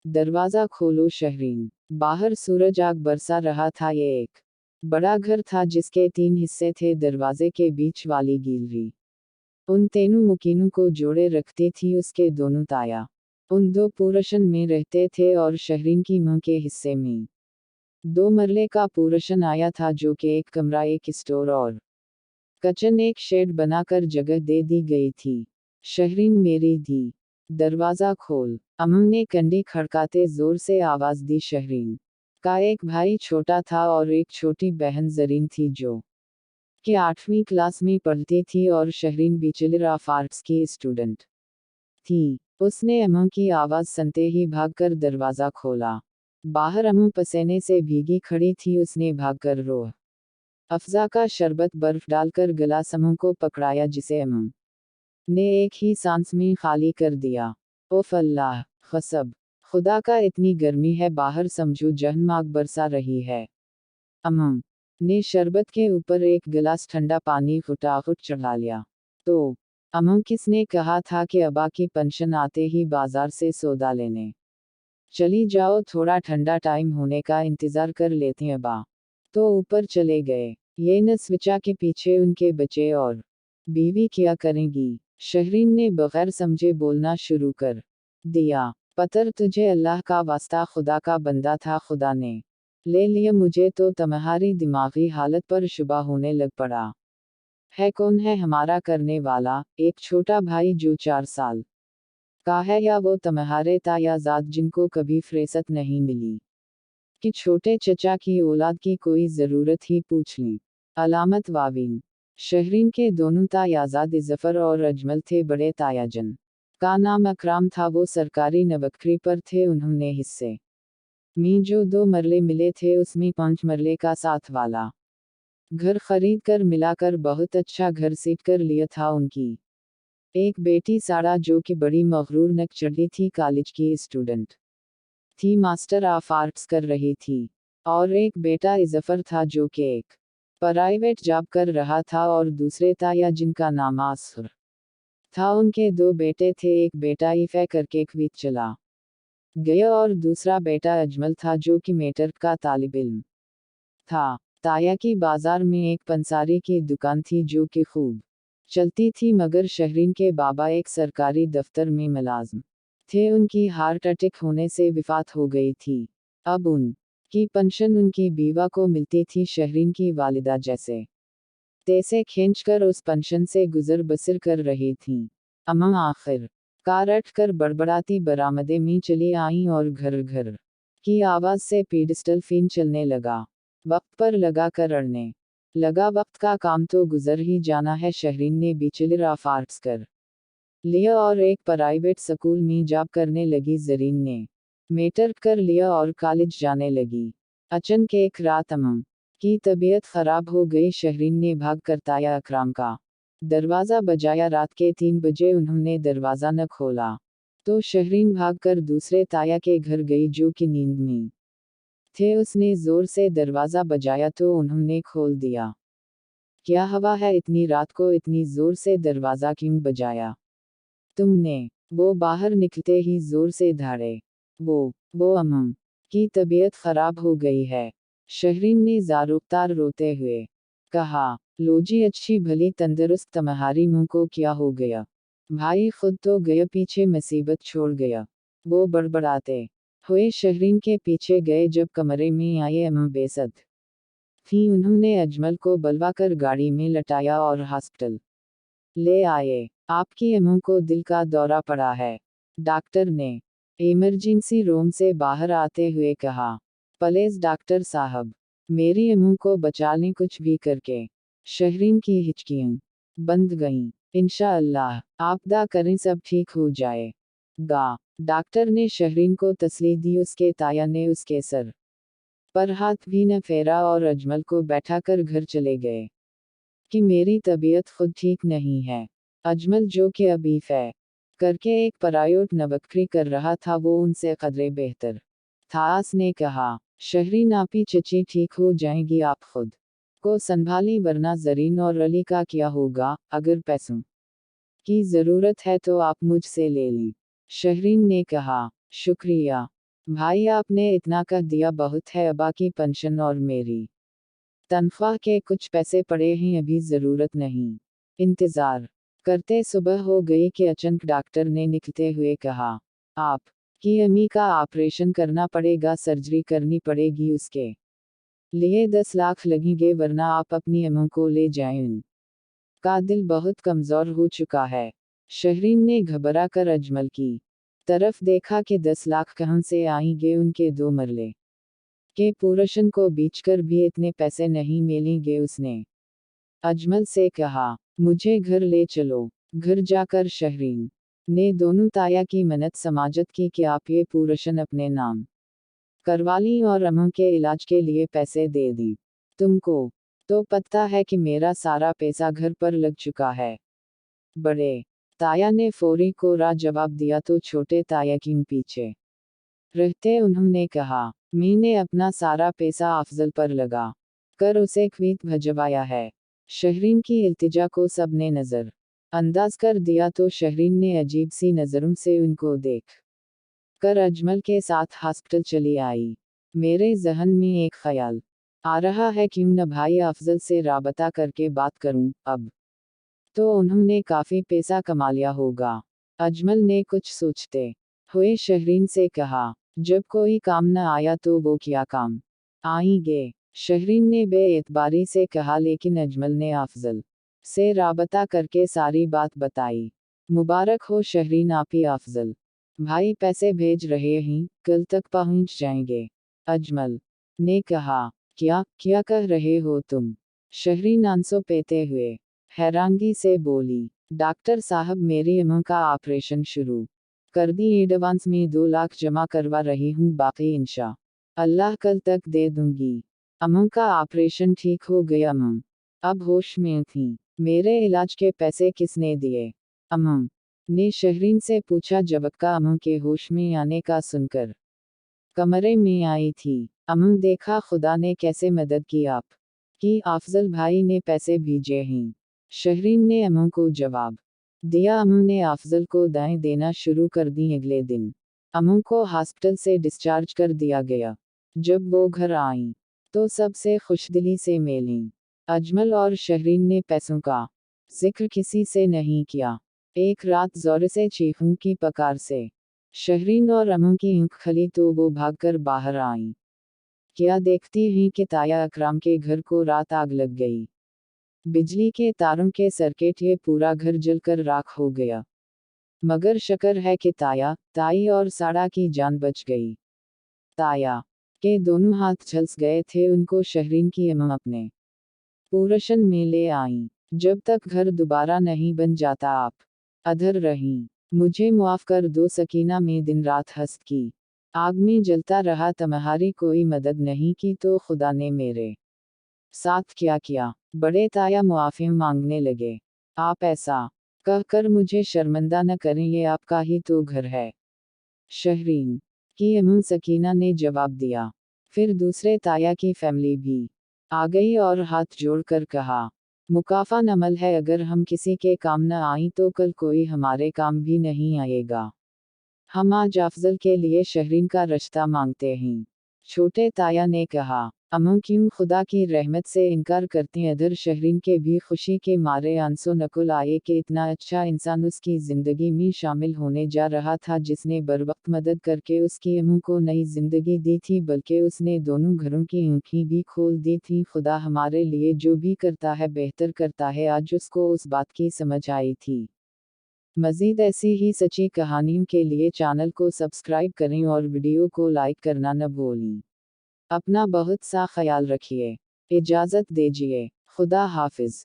दरवाजा खोलो शहरीन। बाहर सूरज आग बरसा रहा था। ये एक बड़ा घर था जिसके 3 हिस्से थे। दरवाजे के बीच वाली गैलरी उन तीनों मुकीनों को जोड़े रखती थी। उसके दोनों ताया उन 2 पोर्शन में रहते थे और शहरीन की मां के हिस्से में 2 मरले का पोर्शन आया था, जो कि एक कमरा, एक स्टोर और किचन, एक शेड बनाकर जगह दे दी गई थी। शहरीन, मेरी धी, दरवाजा खोल। अम्मा ने कंडी खड़काते जोर से आवाज दी। शहरीन का एक भाई छोटा था और एक छोटी बहन जरीन थी, जो कि 8वीं क्लास में पढ़ती थी और शहरीन बैचलर ऑफ आर्ट्स की स्टूडेंट थी। उसने अम्मा की आवाज सुनते ही भागकर दरवाजा खोला। बाहर अम्मा पसीने से भीगी खड़ी थी। उसने भागकर रूह अफ़ज़ा का शरबत बर्फ डालकर गिलास अम्मा को पकड़ाया, जिसे अम्मा ने एक ही सांस में खाली कर दिया। ओफ अल्लाह, खसब खुदा का, इतनी गर्मी है बाहर, समझो जहन्नम आग बरसा रही है। अम्मा ने शरबत के ऊपर एक गिलास ठंडा पानी फटाफट चढ़ा लिया। तो अम्मा, किसने कहा था कि अब्बा की पेंशन आते ही बाजार से सौदा लेने चली जाओ? थोड़ा ठंडा टाइम होने का इंतजार कर लेती अब्बा तो ऊपर चले गए। ये न स्विचा के पीछे उनके बच्चे और बीवी क्या करेंगी? शहरीन ने बगैर समझे बोलना शुरू कर दिया। पतर तुझे, अल्लाह का वास्ता, खुदा का बंदा था, खुदा ने ले लिया मुझे तो तुम्हारी दिमागी हालत पर शुबा होने लग पड़ा है। कौन है हमारा करने वाला? एक छोटा भाई जो 4 साल का है, या वो तुम्हारे तायाजाद जिनको कभी फुर्सत नहीं मिली कि छोटे चचा की औलाद की कोई ज़रूरत ही पूछ ली। अलामत वावीन। शहरीन के दोनों तायाजाद ज़फ़र और अजमल थे। बड़े तायाजन का नाम अकराम था। वो सरकारी नौकरी पर थे। उन्होंने हिस्से में जो 2 मरले मिले थे, उसमें 5 मरले का साथ वाला घर खरीद कर मिलाकर बहुत अच्छा घर सीट कर लिया था। उनकी एक बेटी साड़ा, जो कि बड़ी मगरूर नक चढ़ी थी, कॉलेज की स्टूडेंट थी, मास्टर ऑफ आर्ट्स कर रही थी। और एक बेटा इज़फ़र था, जो कि एक प्राइवेट जॉब कर रहा था। और दूसरे ताया, जिनका नाम आसर था, उनके 2 बेटे थे। एक बेटा ईफ़े करके क्वीत चला गया और दूसरा बेटा अजमल था, जो कि मेट्रिक का तालिब इल्म था। ताया की बाजार में एक पंसारी की दुकान थी, जो कि खूब चलती थी, मगर शहरीन के बाबा एक सरकारी दफ्तर में मुलाजिम थे। उनकी हार्ट अटैक होने से वफ़ात हो गई थी। अब उन की पेंशन उनकी बीवा को मिलती थी। शहरीन की वालिदा जैसे तैसे खींचकर उस पेंशन से गुजर बसर कर रही थी। अम्मा आखिर कार उठ कर बड़बड़ाती बरामदे में चली आईं और घर घर की आवाज़ से पेडिस्टल फैन चलने लगा। वक्त पर लगा कर अड़ने लगा। वक्त का काम तो गुजर ही जाना है। शहरीन ने बैचलर ऑफ आर्ट्स कर लिया और एक प्राइवेट स्कूल में जॉब करने लगी। जरीन ने मेट्रिक कर लिया और कॉलेज जाने लगी। अचानक एक रात अम्मा की तबीयत खराब हो गई। शहरीन ने भाग कर ताया अकराम का दरवाज़ा बजाया। रात के 3 बजे उन्होंने दरवाज़ा न खोला तो शहरीन भागकर दूसरे ताया के घर गई, जो कि नींद में थे। उसने जोर से दरवाज़ा बजाया तो उन्होंने खोल दिया। क्या हवा है, इतनी रात को इतनी जोर से दरवाज़ा क्यों बजाया तुमने? वो बाहर निकलते ही जोर से धाड़े। वो अम्मा की तबीयत खराब हो गई है, शहरीन ने ज़ारुकतार रोते हुए कहा। लो जी, अच्छी भली तंदुरुस्त, तुम्हारी मुंह को क्या हो गया? भाई खुद तो गया, पीछे मुसीबत छोड़ गया। वो बड़बड़ाते हुए शहरीन के पीछे गए। जब कमरे में आए, अम्मा बेसद थी। उन्होंने अजमल को बलवाकर गाड़ी में लटाया और हॉस्पिटल ले आए। आपकी अम्मा को दिल का दौरा पड़ा है, डॉक्टर ने इमरजेंसी रूम से बाहर आते हुए कहा। प्लीज डॉक्टर साहब, मेरी अम्मा को बचा लें कुछ भी करके। शहरीन की हिचकियां बंद गईं। इंशाअल्लाह आप दुआ करें सब ठीक हो जाएगा। डॉक्टर ने शहरीन को तसल्ली दी। उसके ताया ने उसके सर पर हाथ भी न फेरा और अजमल को बैठाकर घर चले गए कि मेरी तबीयत खुद ठीक नहीं है। अजमल, जो कि अभी फै करके एक प्राइवेट नौकरी कर रहा था, वो उनसे कदरे बेहतर था। उसने कहा, शहरीन आपी चची ठीक हो जाएंगी, आप खुद को संभाली, वरना जरीन और अली का क्या होगा? अगर पैसों की ज़रूरत है तो आप मुझसे ले लें। शहरीन ने कहा, शुक्रिया भाई आपने इतना कह दिया बहुत है, अब्बा की पेंशन और मेरी तनख्वाह के कुछ पैसे पड़े हैं, अभी ज़रूरत नहीं। इंतज़ार करते सुबह हो गई कि अचानक डॉक्टर ने निकलते हुए कहा, आप की अम्मी का ऑपरेशन करना पड़ेगा, सर्जरी करनी पड़ेगी, उसके लिए 10 लाख लगेंगे, वरना आप अपनी अम्मू को ले जाएं, उनका दिल बहुत कमज़ोर हो चुका है। शहरीन ने घबरा कर अजमल की तरफ देखा कि 10 लाख कहाँ से आएंगे, उनके 2 मरले के पोर्शन को बेचकर भी इतने पैसे नहीं मिलेंगे। उसने अजमल से कहा, मुझे घर ले चलो। घर जाकर शहरीन ने दोनों ताया की मन्नत समाजत की कि आप ये पोर्शन अपने नाम करवा ली और अम्मू के इलाज के लिए पैसे दे दी। तुमको तो पता है कि मेरा सारा पैसा घर पर लग चुका है। बड़े ताया ने फौरी कोरा जवाब दिया तो छोटे ताया क्यों पीछे रहते? उन्होंने कहा, मैंने अपना सारा पैसा अफजल पर लगा कर उसे क्वीत भजवाया है। शहरीन की इल्तिजा को सबने नजर अंदाज कर दिया तो शहरीन ने अजीब सी नज़रों से उनको देख कर अजमल के साथ हॉस्पिटल चली आई। मेरे जहन में एक ख्याल आ रहा है, क्यों न भाई अफजल से राबता करके बात करूं, अब तो उन्होंने काफी पैसा कमा लिया होगा। अजमल ने कुछ सोचते हुए शहरीन से कहा, जब कोई काम न आया तो वो क्या काम आएंगे? शहरीन ने बेएतबारी से कहा, लेकिन अजमल ने अफजल से राबता करके सारी बात बताई। मुबारक हो शहरीन, आप ही अफजल भाई पैसे भेज रहे हैं, कल तक पहुंच जाएंगे। अजमल ने कहा, क्या क्या कह रहे हो तुम? शहरीन आंसू पेते हुए हैरानगी से बोली, डॉक्टर साहब मेरी अम्मा का ऑपरेशन शुरू कर दी, एडवांस में 2 लाख जमा करवा रही हूँ, बाकी इंशा अल्लाह कल तक दे दूंगी। अम्मा का ऑपरेशन ठीक हो गया, अम्मा अब होश में थी। मेरे इलाज के पैसे किसने दिए? अम्मा ने शहरीन से पूछा। जबकि अम्मा के होश में आने का सुनकर कमरे में आई थी। अम्मा देखा खुदा ने कैसे मदद की आप कि अफजल भाई ने पैसे भेजे हैं। शहरीन ने अम्मा को जवाब दिया। अम्मा ने अफजल को दाएं देना शुरू कर दी। अगले दिन अम्मा को हॉस्पिटल से डिस्चार्ज कर दिया गया। जब वो घर आई तो सबसे खुशदिली से मिलीं। अजमल और शहरीन ने पैसों का जिक्र किसी से नहीं किया। एक रात जोर से चीखों की पकार से शहरीन और अम्मा की आंख खली तो वो भागकर बाहर आईं। क्या देखती हैं कि ताया अकराम के घर को रात आग लग गई। बिजली के तारों के सर्किट, ये पूरा घर जलकर राख हो गया। मगर शुक्र है कि ताया, ताई और साड़ा की जान बच गई। ताया के दोनों हाथ झुलस गए थे। उनको शहरीन की अम्मा अपने पोर्शन में ले आईं। जब तक घर दोबारा नहीं बन जाता आप अधर रहीं। मुझे माफ कर दो सकीना, में दिन रात हंस की आग में जलता रहा, तुम्हारी कोई मदद नहीं की तो खुदा ने मेरे साथ क्या किया। बड़े ताया मुआफ़ी मांगने लगे। आप ऐसा कहकर मुझे शर्मिंदा न करें, ये आपका ही तो घर है। शहरीन की अम्मा सकीना ने जवाब दिया। फिर दूसरे ताया की फैमिली भी आ गई और हाथ जोड़कर कहा, मुकाफा नमल है, अगर हम किसी के काम न आए तो कल कोई हमारे काम भी नहीं आएगा। हम आज अफजल के लिए शहरीन का रिश्ता मांगते हैं। छोटे ताया ने कहा, अम्मा क्यों खुदा की रहमत से इनकार करती हैं? अधर शहरीन के भी खुशी के मारे आंसू नकुल आए कि इतना अच्छा इंसान उसकी ज़िंदगी में शामिल होने जा रहा था, जिसने बरवक्त मदद करके उसकी अम्मा को नई ज़िंदगी दी थी, बल्कि उसने दोनों घरों की आँखें भी खोल दी थी। खुदा हमारे लिए जो भी करता है बेहतर करता है, आज उसको उस बात की समझ आई थी। मज़ीद ऐसी ही सच्ची कहानियों के लिए चैनल को सब्सक्राइब करें और वीडियो को लाइक करना न भूलें। अपना बहुत सा ख्याल रखिए। इजाज़त दीजिए। खुदा हाफिज़।